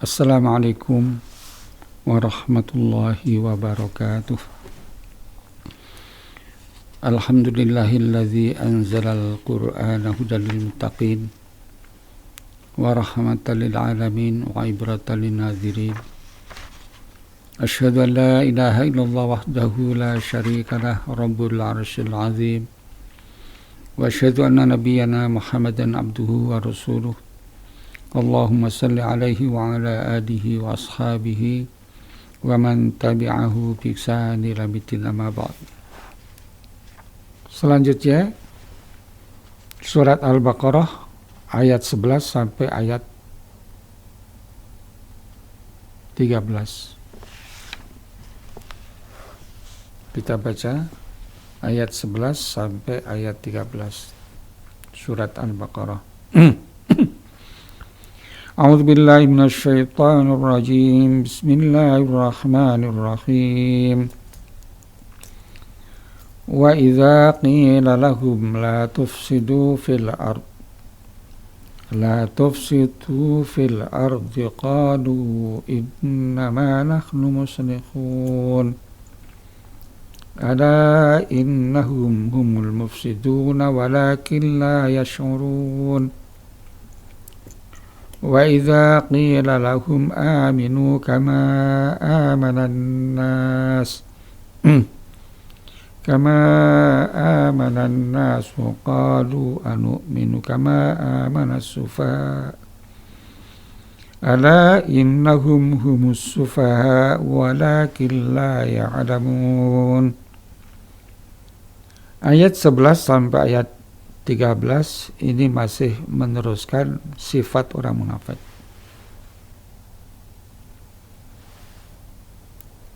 Assalamualaikum warahmatullahi wabarakatuh. Alhamdulillahilladzi anzalal qur'ana hudal lil muttaqin wa rahmatan lil alamin wa ibratan lin nadzirin. Asyhadu an la ilaha illallah wahdahu la syarika lah rabbul arsyil azim. Wa asyhadu anna nabiyyana Muhammadan abduhu wa rasuluh. Allahumma salli alaihi wa ala alihi wa ashabihi wa man tabi'ahu bi ihsan ila yaumil amma ba'd. Selanjutnya surat Al-Baqarah ayat 11 sampai ayat 13. Kita baca ayat 11 sampai ayat 13 surat Al-Baqarah. A'udzu billahi minasy syaithanir rajim. Bismillahirrahmanirrahim. Wa idza qila lahum la tufsidu fil ardi qalu innama nahnu muslihun. Ala innahum humul mufsiduna walakin la yash'urun. Wa idza qila lahum aminu kama amanan nas qalu anu'minu kama amanas sufaha ala innahum humus sufaha walakin la ya'lamun. Ayat 11 sampai ayat 13 ini masih meneruskan sifat orang munafik.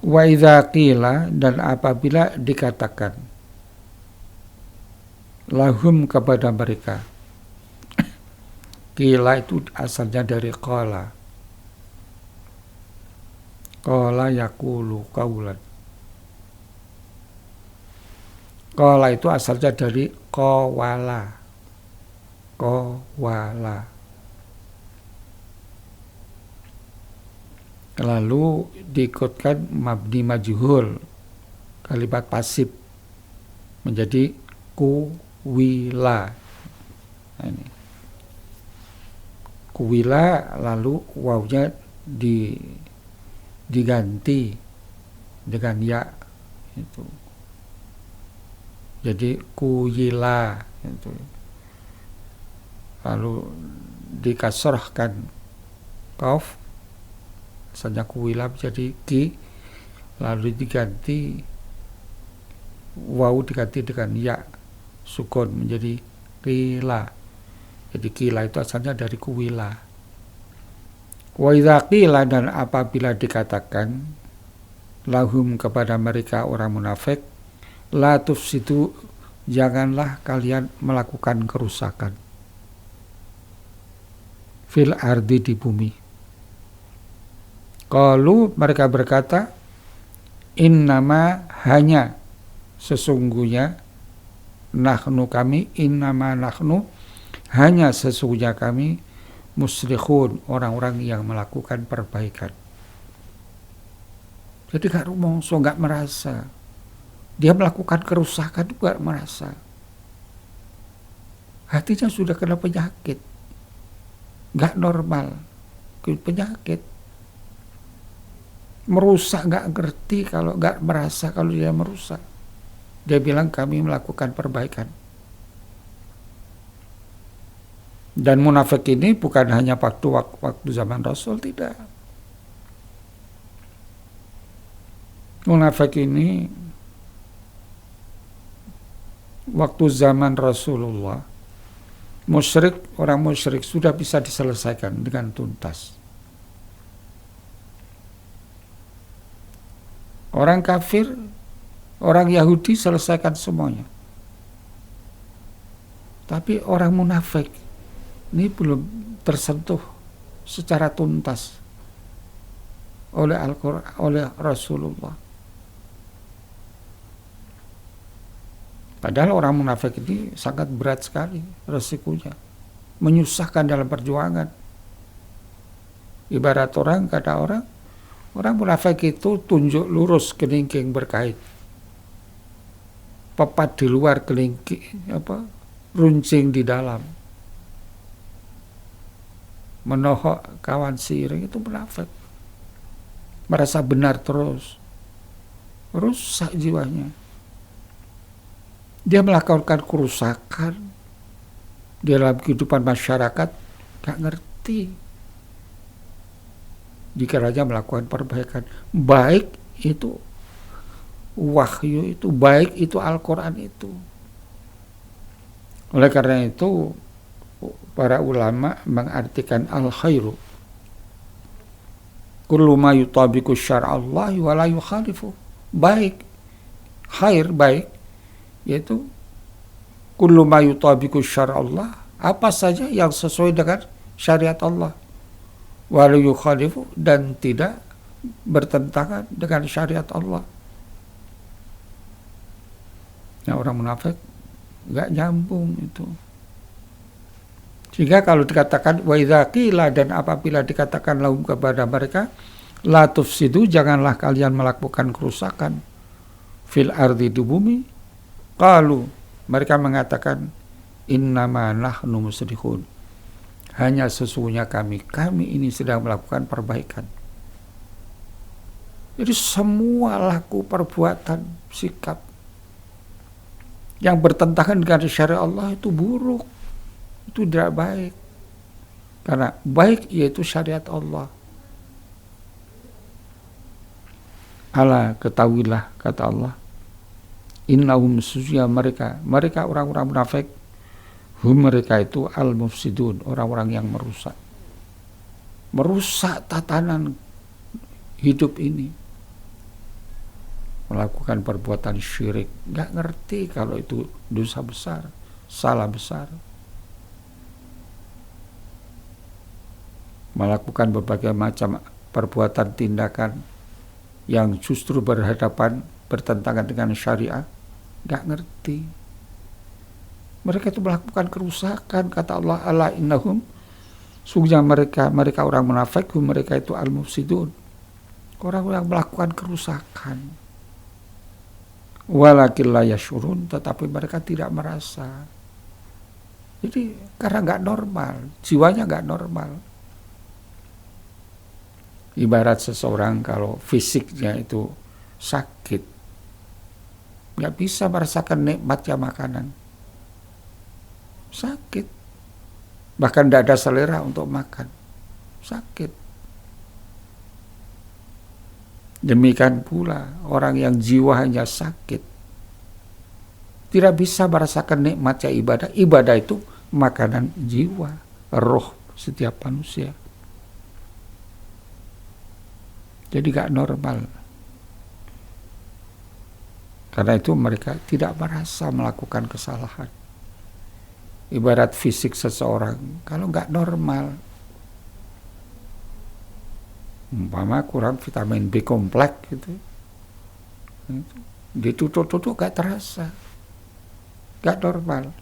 Wa idza qila, dan apabila dikatakan lahum kepada mereka. Qila itu asalnya dari qala. Qala yaqulu qaulan. Qala itu asalnya dari qawala. Qawala. Lalu diikutkan mabni majhul, kalimat pasif menjadi kuwila. Nah, ini kuwila, lalu wawnya diganti dengan ya itu. Jadi kuyila itu. Lalu dikasrahkan qaf, asalnya kuwila menjadi ki, lalu diganti waw diganti dengan ya sukun menjadi qila. Jadi qila itu asalnya dari kuwila. Wa idza qila, dan apabila dikatakan lahum kepada mereka orang munafik, la tufsidu, janganlah kalian melakukan kerusakan fil ardi, di bumi. Qalu, mereka berkata, innama, hanya sesungguhnya, nahnu kami, innama nahnu, hanya sesungguhnya kami, muslihun, orang-orang yang melakukan perbaikan. Jadi gak rumongso, gak merasa dia melakukan kerusakan, juga merasa hatinya sudah kena penyakit, gak normal, penyakit merusak, gak ngerti kalau gak merasa kalau dia merusak. Dia bilang kami melakukan perbaikan. Dan munafik ini bukan hanya waktu zaman Rasul, tidak. Munafik ini waktu zaman Rasulullah, orang musyrik sudah bisa diselesaikan dengan tuntas. Orang kafir, orang Yahudi selesaikan semuanya. Tapi orang munafik ini belum tersentuh secara tuntas oleh Al-Quran, oleh Rasulullah. Padahal orang munafik ini sangat berat sekali resikonya, menyusahkan dalam perjuangan. Ibarat orang, kata orang munafik itu tunjuk lurus kelingking berkait, pepat di luar kelingking, runcing di dalam, menohok kawan seiring, itu munafik. Merasa benar terus, rusak jiwanya. Dia melakukan kerusakan di dalam kehidupan masyarakat, gak ngerti. Dikiranya melakukan perbaikan. Baik itu wahyu, itu baik itu Al-Quran itu. Oleh karena itu para ulama mengartikan al-khairu kullu ma yutabiqu syar'allahi wa la yukhalifu. Baik, khair, baik, yaitu kullu ma yutabiqu syar'allah, apa saja yang sesuai dengan syariat Allah, wa la yukhalifu, dan tidak bertentangan dengan syariat Allah. Nah, orang munafik enggak nyambung itu. Sehingga kalau dikatakan wa idza qila, dan apabila dikatakan lahum kepada mereka, la tufsidu, janganlah kalian melakukan kerusakan fil ardi, di bumi, qalu, mereka mengatakan innama nahnu muslihun, hanya sesungguhnya kami ini sedang melakukan perbaikan. Jadi semua laku, perbuatan, sikap yang bertentangan dengan syariat Allah itu buruk, itu tidak baik. Karena baik yaitu syariat Allah. Ala, ketahuilah, kata Allah, innahum, sesungguhnya mereka orang-orang munafik, hum, mereka itu al-mufsidun, orang-orang yang merusak tatanan hidup ini, melakukan perbuatan syirik, nggak ngerti kalau itu dosa besar, salah besar, melakukan berbagai macam perbuatan, tindakan yang justru bertentangan dengan syariat, nggak ngerti. Mereka itu melakukan kerusakan, kata Allah, ala innahum, sungguhnya mereka orang munafik, mereka itu al-mufsidun, orang-orang melakukan kerusakan. Walakin la yashurun, tetapi mereka tidak merasa. Jadi karena nggak normal, jiwanya nggak normal. Ibarat seseorang kalau fisiknya itu sakit, nggak bisa merasakan nikmatnya makanan, sakit, bahkan tidak ada selera untuk makan, sakit. Demikian pula orang yang jiwanya sakit tidak bisa merasakan nikmatnya ibadah. Ibadah itu makanan jiwa, roh setiap manusia. Jadi gak normal. Karena itu mereka tidak merasa melakukan kesalahan. Ibarat fisik seseorang, kalau gak normal, umpama kurang vitamin B kompleks gitu, ditutup-tutup gak terasa, gak normal.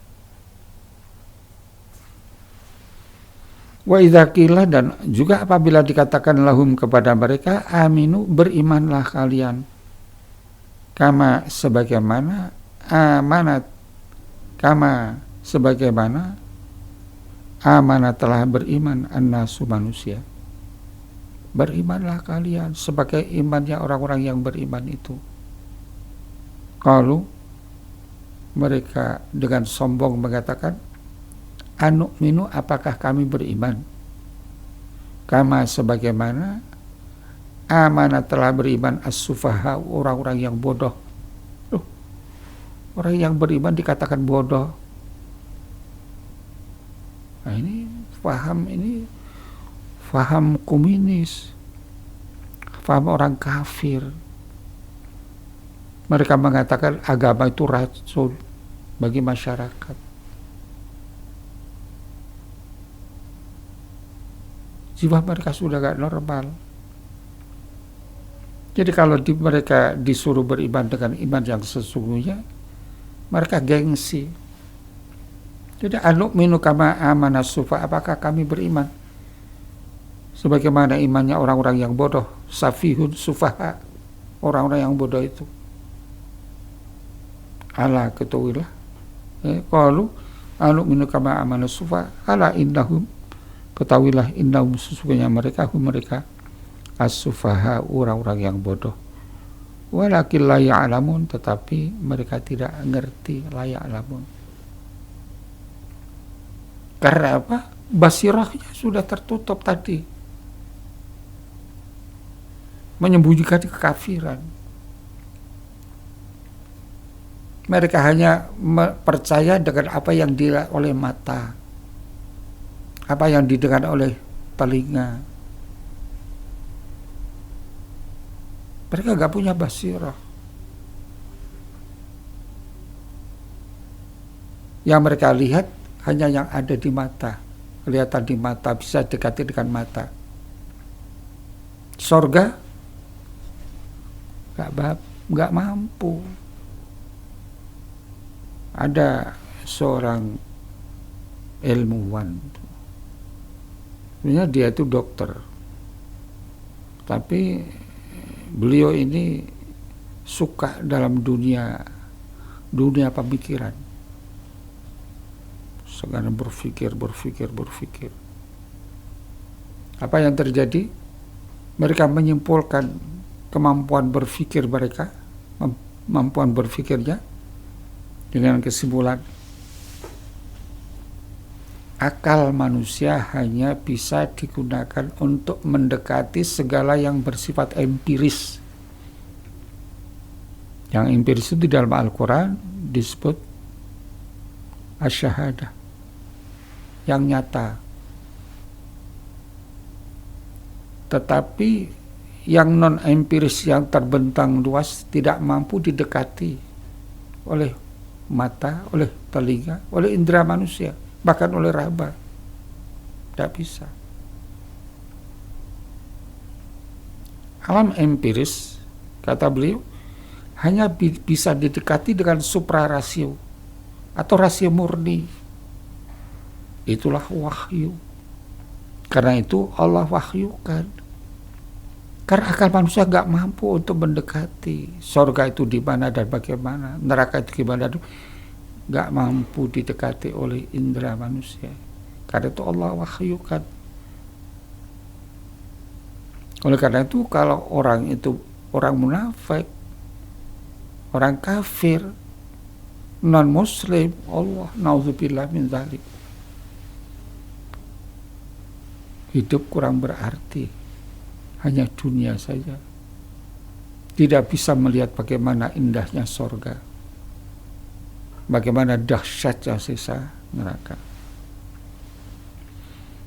Wa idza qila, dan juga apabila dikatakan lahum kepada mereka, aminu, berimanlah kalian, kama sebagaimana amanat telah beriman annasu, manusia. Berimanlah kalian sebagai imannya orang-orang yang beriman itu. Kalau mereka dengan sombong mengatakan, anu'minu, apakah kami beriman, kama sebagaimana amanat telah beriman as-sufaha, orang-orang yang bodoh. Orang yang beriman dikatakan bodoh. Nah, ini faham komunis, faham orang kafir. Mereka mengatakan agama itu racun bagi masyarakat. Jiwa mereka sudah gak normal. Jadi kalau mereka disuruh beriman dengan iman yang sesungguhnya, mereka gengsi. Jadi anu'minu kama amana sufa, apakah kami beriman sebagaimana imannya orang-orang yang bodoh, safihun sufaha, orang-orang yang bodoh itu. Ala ketahuilah, qalu anu'minu kama amana sufaha, ala innahum, ketahuilah innahum, sesungguhnya mereka as-sufaha, orang-orang yang bodoh. Walakin la ya'lamun, tetapi mereka tidak ngerti, la ya'lamun. Karena apa? Basirahnya sudah tertutup tadi, menyembunyikan kekafiran. Mereka hanya percaya dengan apa yang dilihat oleh mata, apa yang didengar oleh telinga. Mereka gak punya basirah. Yang mereka lihat hanya yang ada di mata, kelihatan di mata, bisa dekati dengan mata. Sorga gak mampu. Ada seorang ilmuwan, sebenarnya dia itu dokter, tapi beliau ini suka dalam dunia pemikiran, sekarang berpikir. Apa yang terjadi? Mereka menyimpulkan kemampuan berpikir mereka, kemampuan berpikirnya, dengan kesimpulan akal manusia hanya bisa digunakan untuk mendekati segala yang bersifat empiris. Yang empiris itu di dalam Al-Quran disebut asyahadah, yang nyata. Tetapi yang non-empiris, yang terbentang luas, tidak mampu didekati oleh mata, oleh telinga, oleh indera manusia, bahkan oleh raba. Tidak bisa. Alam empiris, kata beliau, hanya bisa didekati dengan suprarasio atau rasio murni. Itulah wahyu. Karena itu Allah wahyukan. Karena akal manusia gak mampu untuk mendekati surga itu di mana dan bagaimana, neraka itu gimana, gak mampu didekati oleh indera manusia. Karena itu Allah wahyukan. Oleh karena itu kalau orang itu orang munafik, orang kafir, non muslim, Allah naudzubillah min dzalik, hidup kurang berarti, hanya dunia saja, tidak bisa melihat bagaimana indahnya sorga, bagaimana dahsyatnya siksa neraka.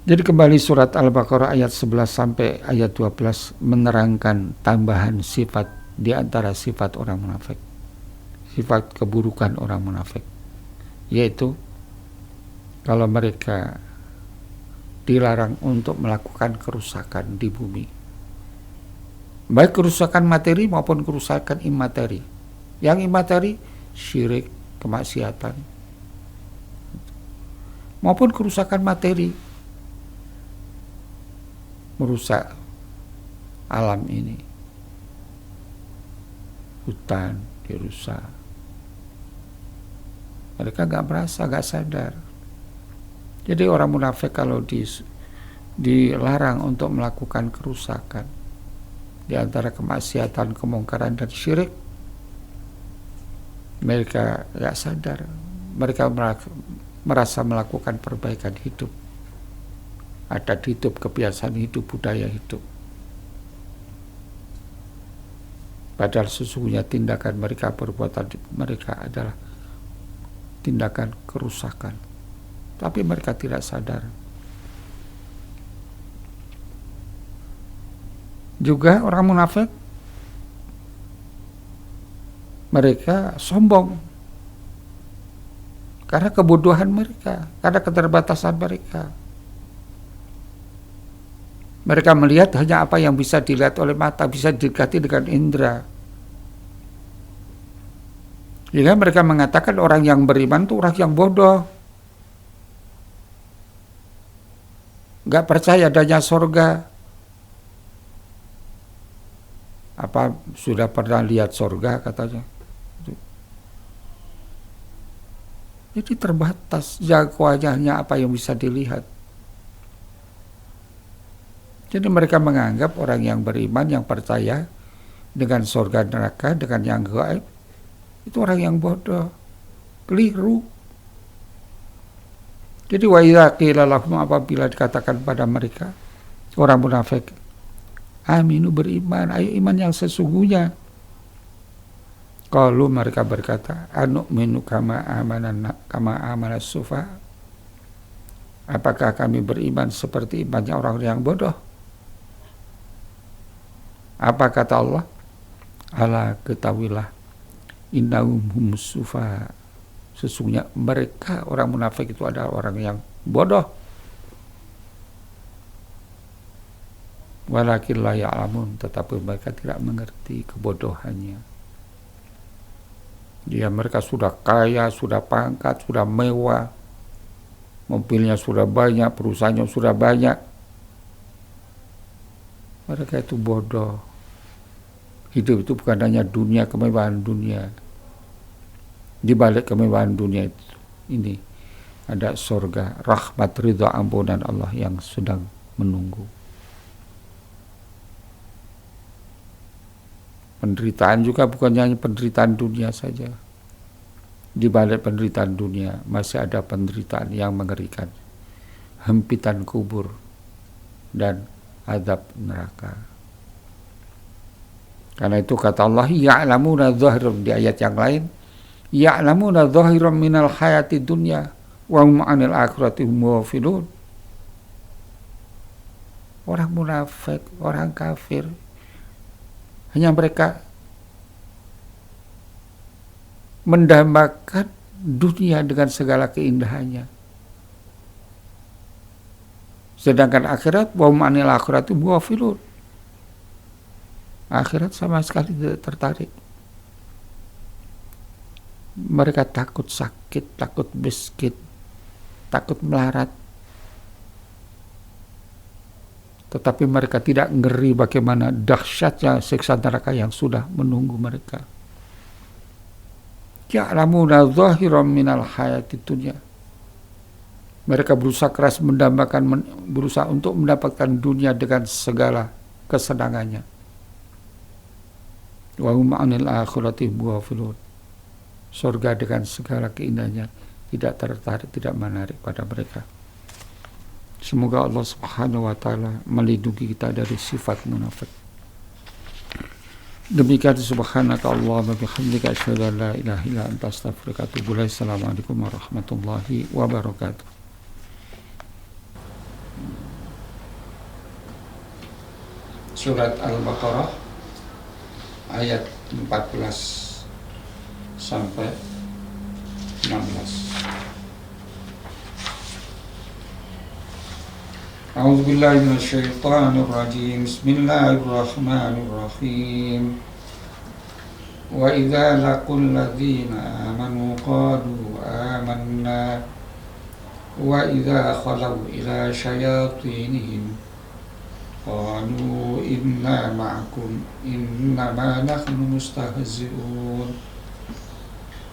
Jadi kembali surat Al-Baqarah ayat 11 sampai ayat 12 menerangkan tambahan sifat di antara sifat orang munafik, sifat keburukan orang munafik, yaitu kalau mereka dilarang untuk melakukan kerusakan di bumi, baik kerusakan materi maupun kerusakan imateri. Yang imateri syirik, kemaksiatan, maupun kerusakan materi, merusak alam ini, hutan dirusak. Mereka gak merasa, gak sadar. Jadi orang munafik kalau dilarang untuk melakukan kerusakan di antara kemaksiatan, kemungkaran dan syirik, mereka gak sadar. Mereka merasa melakukan perbaikan hidup, adat hidup, kebiasaan hidup, budaya hidup. Padahal sesungguhnya tindakan mereka, perbuatan mereka adalah tindakan kerusakan. Tapi mereka tidak sadar. Juga orang munafik, mereka sombong karena kebodohan mereka, karena keterbatasan mereka. Mereka melihat hanya apa yang bisa dilihat oleh mata, bisa didekati dengan indera. Sehingga mereka mengatakan orang yang beriman itu orang yang bodoh, gak percaya adanya surga, Apa sudah pernah lihat sorga katanya. Jadi terbatas jangkauannya apa yang bisa dilihat. Jadi mereka menganggap orang yang beriman, yang percaya dengan sorga neraka, dengan yang gaib, itu orang yang bodoh, keliru. Jadi wa idza qila lahum, apabila dikatakan pada mereka, orang munafik, aminu, beriman, ayo iman yang sesungguhnya. Kalau mereka berkata, anu'minu kama amanas sufa, apakah kami beriman seperti imannya orang yang bodoh? Apa kata Allah? Ala, ketahuilah, innahum humus sufa, sesungguhnya mereka orang munafik itu adalah orang yang bodoh. Walakin la ya'lamun, tetapi mereka tidak mengerti kebodohannya. Dia mereka sudah kaya, sudah pangkat, sudah mewah, mobilnya sudah banyak, perusahaannya sudah banyak. Mereka itu bodoh. Hidup itu bukan hanya dunia, kemewahan dunia. Di balik kemewahan dunia itu, ini ada surga, rahmat, ridha, ampunan Allah yang sedang menunggu. Penderitaan juga bukan hanya penderitaan dunia saja. Di balik penderitaan dunia masih ada penderitaan yang mengerikan, hempitan kubur dan azab neraka. Karena itu kata Allah, ya'lamuna dhahiran, di ayat yang lain, ya'lamuna dhahiran minal hayati dunya wa hum 'anil akhirati hum ghafilun. Orang munafik, orang kafir, hanya mereka mendambakan dunia dengan segala keindahannya. Sedangkan akhirat, wa hum 'anil akhirati hum ghafilun. Akhirat sama sekali tidak tertarik. Mereka takut sakit, takut miskin, takut melarat. Tetapi mereka tidak ngeri bagaimana dahsyatnya siksa neraka yang sudah menunggu mereka. Ya'lamuna dhahiran minal hayati dunya. Mereka berusaha keras berusaha untuk mendapatkan dunia dengan segala kesenangannya. Wa hum 'anil akhirati ghafilun. Surga dengan segala keindahannya tidak tertarik, tidak menarik pada mereka. Semoga Allah Subhanahu wa taala melindungi kita dari sifat munafik. Demikian, subhanaka Allahumma bihamdika asyhadu an la ilaha illa anta astaghfiruka wa atubu ilaik. Assalamualaikum warahmatullahi wabarakatuh. Surat Al-Baqarah ayat 14 sampai 16. A'udzu billahi minasyaitonir rajim. Bismillahirrahmanirrahim. Wa idza laqul ladzina amanu qalu amanna wa idza khalau ila syayatinihim qalu inna ma'akum innama nahnu mustahzi'un.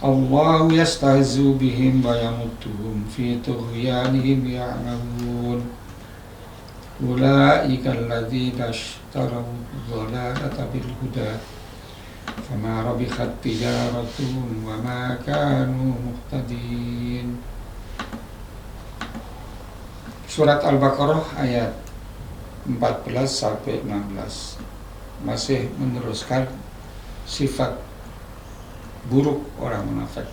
Allahu yastahzi'u bihim wa yamudduhum fi tughyanihim ya'mahun. Ulaika alladzina ishtaraw dhalalata bil huda fama rabikhat tijaratuhum wa ma kanu muhtadin. Surat Al-Baqarah ayat 14 sampai 16 masih meneruskan sifat buruk orang munafik.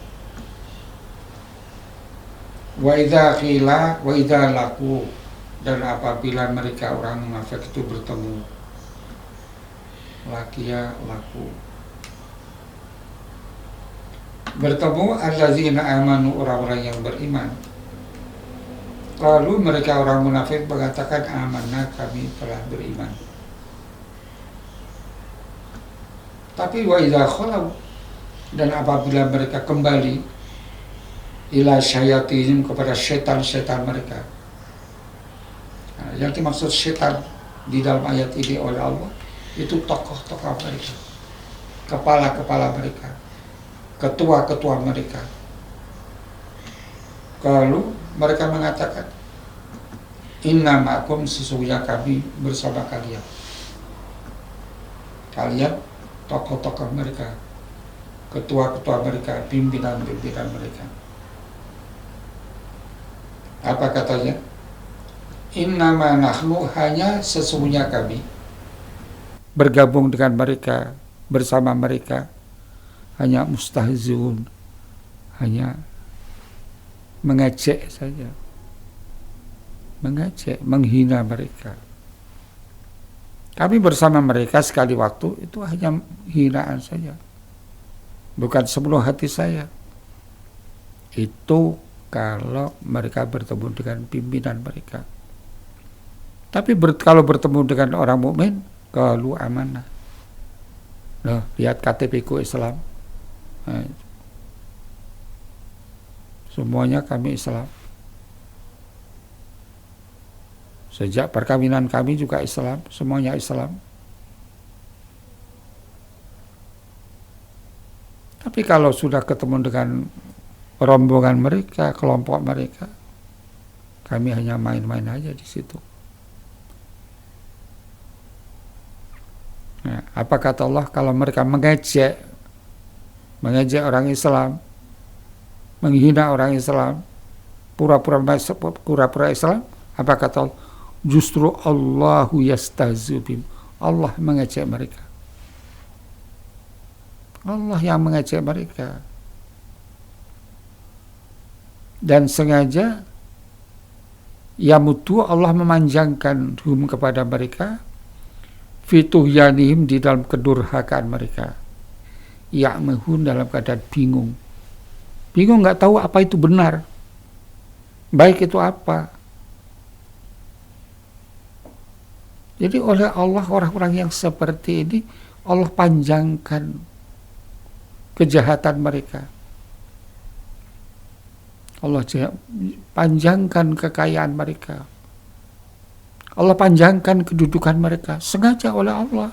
Wa idza qila wa idza laqu, dan apabila mereka orang munafik itu bertemu, laqiya laku, bertemu allazina amanu, orang-orang yang beriman. Lalu mereka orang munafik mengatakan amanna, kami telah beriman. Tapi wa idza khalau, dan apabila mereka kembali ila syayatinihim, kepada setan-setan mereka. Nah, yang dimaksud setan di dalam ayat ini oleh Allah itu tokoh-tokoh mereka, kepala-kepala mereka, ketua-ketua mereka. Kalau mereka mengatakan, inna ma'akum, sesungguhnya kami bersama kalian. Kalian tokoh-tokoh mereka, ketua-ketua mereka, pimpinan-pimpinan mereka. Apa katanya? Innama nahnu, hanya sesungguhnya kami bergabung dengan mereka, bersama mereka, hanya mustahziun, hanya mengejek saja, mengejek, menghina mereka. Kami bersama mereka sekali waktu, itu hanya hinaan saja, bukan sepenuh hati saya. Itu kalau mereka bertemu dengan pimpinan mereka. Tapi kalau bertemu dengan orang mukmin, qalu amanah. Nah, lihat KTP ku Islam. Nah, semuanya kami Islam. Sejak perkawinan kami juga Islam, semuanya Islam. Tapi kalau sudah ketemu dengan rombongan mereka, kelompok mereka, kami hanya main-main aja di situ. Nah, apa kata Allah kalau mereka mengejek orang Islam, menghina orang Islam, pura-pura Islam, apa kata Allah? Justru Allahu yastahzi bihim. Allah mengejek mereka. Allah yang mengejek mereka. Dan sengaja yamutu, Allah memanjangkan hum kepada mereka, fituhyanihim, di dalam kedurhakaan mereka, ya'mahun, dalam keadaan bingung, nggak tahu apa itu benar, baik itu apa. Jadi oleh Allah, orang-orang yang seperti ini Allah panjangkan kejahatan mereka, Allah panjangkan kekayaan mereka, Allah panjangkan kedudukan mereka, sengaja oleh Allah,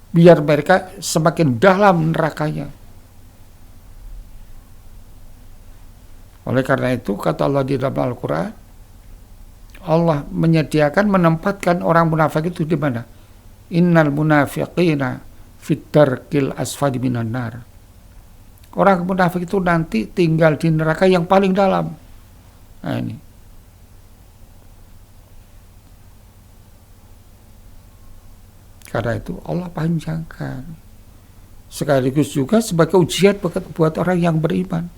biar mereka semakin dalam nerakanya. Oleh karena itu kata Allah di dalam Al-Quran, Allah menyediakan, menempatkan orang munafik itu di mana? Innal munafiqina fit darkil asfali minan nar. Orang munafik itu nanti tinggal di neraka yang paling dalam. Nah ini. Karena itu Allah panjangkan. Sekaligus juga sebagai ujian buat orang yang beriman.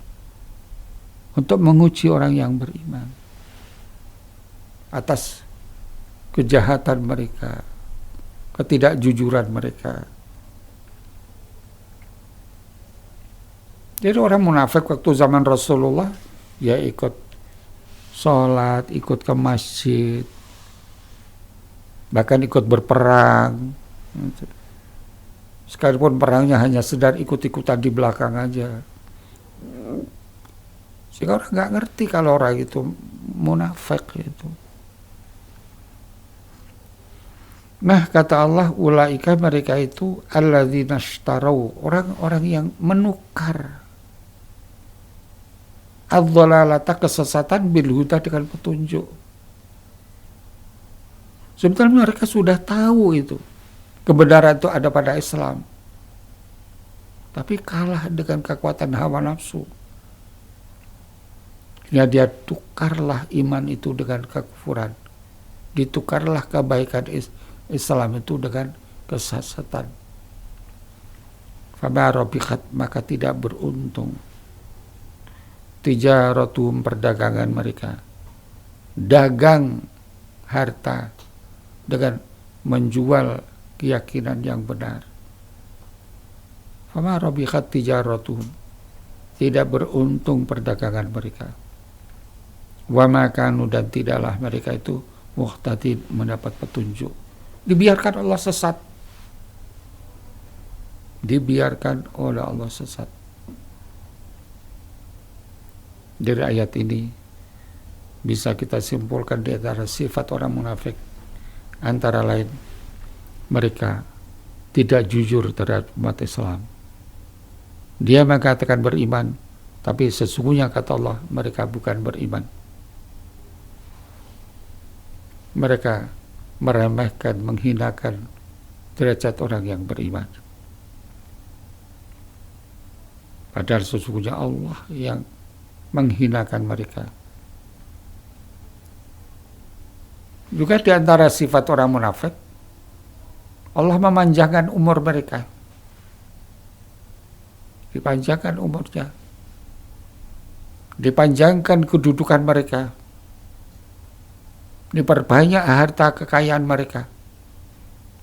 Untuk menguji orang yang beriman atas kejahatan mereka, ketidakjujuran mereka. Jadi orang munafik waktu zaman Rasulullah, ya ikut sholat, ikut ke masjid, bahkan ikut berperang. Sekalipun perangnya hanya sedang ikut-ikutan di belakang aja. Sehingga orang nggak ngerti kalau orang itu munafik itu. Nah kata Allah, ulaika, mereka itu alladzina ishtarau, orang-orang yang menukar adz-dhalalata, kesesatan, bil huda, dengan petunjuk. Sebenarnya mereka sudah tahu itu kebenaran itu ada pada Islam, tapi kalah dengan kekuatan hawa nafsu. Ya, dia tukarlah iman itu dengan kekufuran, ditukarlah kebaikan Islam itu dengan kesesatan. Fama rabihat, maka tidak beruntung tijaratuhum, perdagangan mereka, dagang harta dengan menjual keyakinan yang benar. Fama rabihat tijaratuhum, tidak beruntung perdagangan mereka. Wa makanu, dan tidaklah mereka itu muhtadin, mendapat petunjuk. Dibiarkan Allah sesat. Dibiarkan oleh Allah sesat. Dari ayat ini bisa kita simpulkan di antara sifat orang munafik, antara lain mereka tidak jujur terhadap umat Islam. Dia mengatakan beriman, tapi sesungguhnya kata Allah mereka bukan beriman. Mereka meremehkan, menghinakan derajat orang yang beriman. Padahal sesungguhnya Allah yang menghinakan mereka. Juga di antara sifat orang munafik, Allah memanjangkan umur mereka. Dipanjangkan umurnya. Dipanjangkan kedudukan mereka. Diperbanyak harta kekayaan mereka.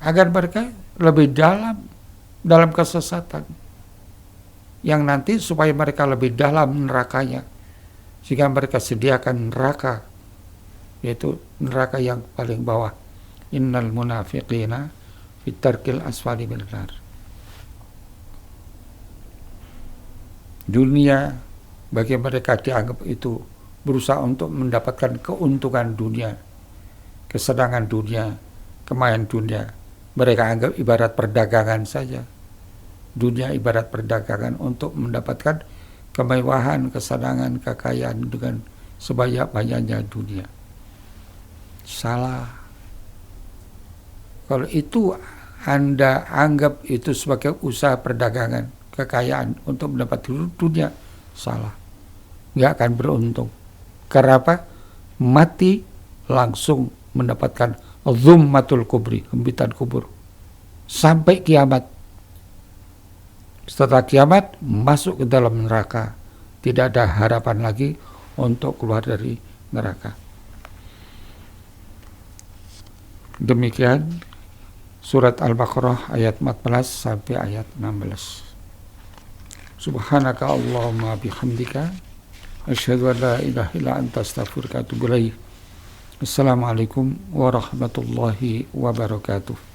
Agar mereka lebih dalam kesesatan. Yang nanti supaya mereka lebih dalam nerakanya. Sehingga mereka sediakan neraka. Yaitu neraka yang paling bawah. Innal munafiqina fitarkil asfali minan nar. Dunia bagi mereka dianggap itu berusaha untuk mendapatkan keuntungan dunia, kesenangan dunia, kemayan dunia. Mereka anggap ibarat perdagangan saja. Dunia ibarat perdagangan untuk mendapatkan kemewahan, kesenangan, kekayaan dengan sebanyak-banyaknya dunia. Salah. Kalau itu Anda anggap itu sebagai usaha perdagangan, kekayaan untuk mendapat dunia, salah. Nggak akan beruntung. Karena apa? Mati langsung mendapatkan dzummatul kubri, hembitan kubur. Sampai kiamat. Setelah kiamat, masuk ke dalam neraka. Tidak ada harapan lagi untuk keluar dari neraka. Demikian surat Al-Baqarah ayat 14 sampai ayat 16. Subhanaka Allahumma bihamdika asyhadu an la ilaha illa anta astaghfiruka wa atubu ilaik. Assalamualaikum warahmatullahi wabarakatuh.